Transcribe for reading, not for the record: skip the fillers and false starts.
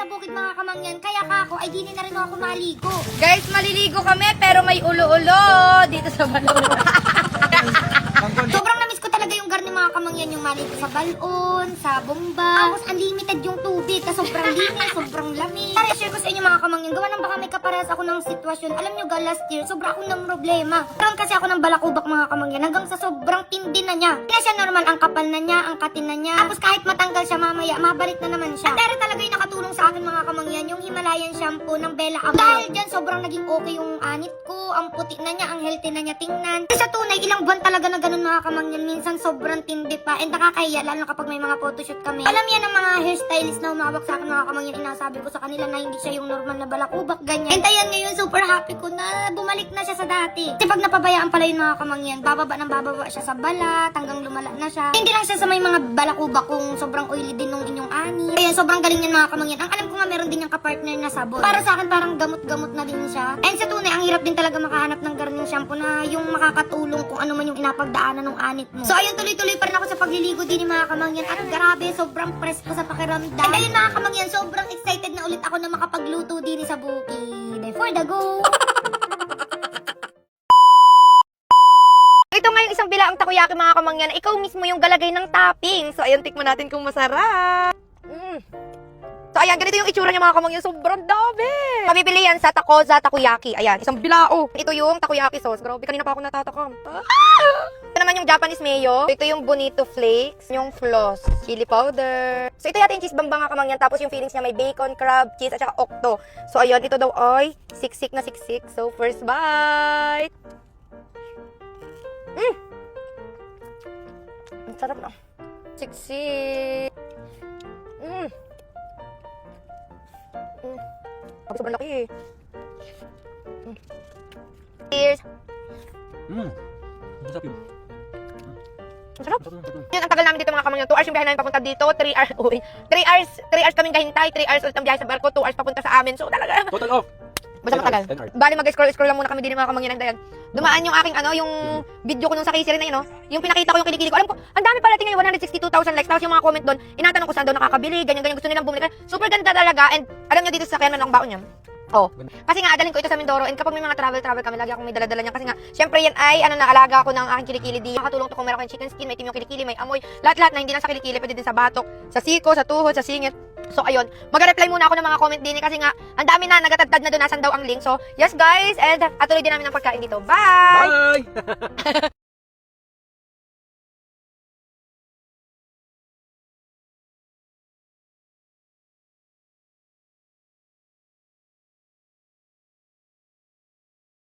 sa bukid mga kamangyan, kaya kako ay di na rin ako maligo. Guys, maliligo kami pero may ulo-ulo dito sa balon. Sobrang namiss ko talaga yung garni mga kamangyan, yung maligo sa balon, sa bomba. Tapos unlimited yung tubig, na sobrang linis, sobrang lamig. Tara, share ko sa inyo mga kamangyan, gawa ng baka may kaparehas ako ng sitwasyon. Alam nyo ga, last year, sobra akong ng problema. Karoon kasi ako ng balakubak mga kamangyan, hanggang sa sobrang tindi na niya. Hindi na siya normal, ang kapal na niya, ang katin na niya. Tapos kahit matanggal siya mamaya, mabalik na naman siya. At dahil talaga yung nakatulong sa akin mga kamangyan, yung Himalayan shampoo ng Bella Amor. Dahil dyan, sobrang naging okay yung anit ko, ang puti na niya, ang healthy na niya tingnan. Kasi sa tunay, ilang buwan talaga na ganun mga kamangyan, minsan sobrang tindi pa. And nakakahiya, lalo kapag may mga photoshoot kami. Alam yan ng mga hairstylist na umawak sa akin mga kamangyan, inasabi ko sa kanila na hindi siya yung normal na balakubak, ganyan. And ayan ngayon, super happy ko na bumalik na siya sa dati. Kasi pag napabayaan pala yung mga kamangyan, bababa ng bababa siya sa balat, hanggang lumala na siya. Hindi lang siya sa may mga balakubak kung sobrang oily din nung inyong ani. Ayan, sobrang galing yan mga kamangyan. Ang alam ko nga meron din yung kapartner na sabon. Para sa akin parang gamot-gamot na din siya. And sa tunay, ang hirap din talaga makahanap ng garning shampoo na yung makakatulong kung ano man yung inapagdaanan ng anit mo. So ayun, tuloy-tuloy pa rin ako sa pagliligo din mga kamangyan. At grabe, sobrang presko sa pakiramdam. And ayun mga kamangyan, sobrang excited na ulit ako na makapagluto din sa bukid. For the go! Ito nga yung isang bilaang takoyaki mga kamangyan na ikaw mismo yung galagay ng topping. So ayan, tikman natin kung masarap. So ayan, ganito yung itsura niya mga kamangyan. Sobrang dami. Pabibili yan sa Takoza Takoyaki. Ayan, isang bilao. Ito yung takoyaki sauce. Grabe, kanina pa ako natatakam. Ito naman yung Japanese mayo. Ito yung Bonito Flakes. Yung floss. Chili powder. So ito yata yung cheese bamba mga kamangyan. Tapos yung fillings niya may bacon, crab, cheese, at saka okto. So ayan, ito daw ay siksik na siksik. So first bite. Ang sarap na. Siksik. Sobrang laki eh. Cheers. Masarap yun. Ang sarap. Masarap yun. Yun, ang tagal namin dito mga kamangyan. 2 hours yung biyahe namin papunta dito. 3 hours. Uy. 3 hours kaming kahintay. 3 hours ulit ang biyahe sa barko. 2 hours papunta sa amin. So talaga. Total off. Basta matagal. 10 hours. Bali mag-scroll lang muna kami din mga kamangyan. Dayan. Dumaan yung aking yung video ko nung sa Casey rin na yun, no? Yung pinakita ko yung kilikili ko. Alam ko, ang dami pala tingin 162,000 likes. Tapos yung mga comment doon, inatanong ko saan daw nakakabili, ganyan-ganyan gusto nilang bumili. Super ganda talaga. And alam niyo dito sa sakyan ng baon niya. Oh. Kasi nga, adalhin ko ito sa Mindoro. And kapag may mga travel kami, lagi akong may dala-dala niyan. Kasi nga, syempre yan ay, alaga ako ng aking kilikili. Di makatulong to kung meron kayong chicken skin, may itim yung kilikili, may amoy. Lahat-lahat na hindi lang sa kilikili, pwede din sa batok, sa siko, sa tuhod, sa singit. So, ayun. Mag-reply muna ako ng mga comment din kasi nga, ang dami na, nagatagtad na doon, nasan daw ang link. So, yes guys, and atuloy din namin ang pagkain dito. Bye! Bye!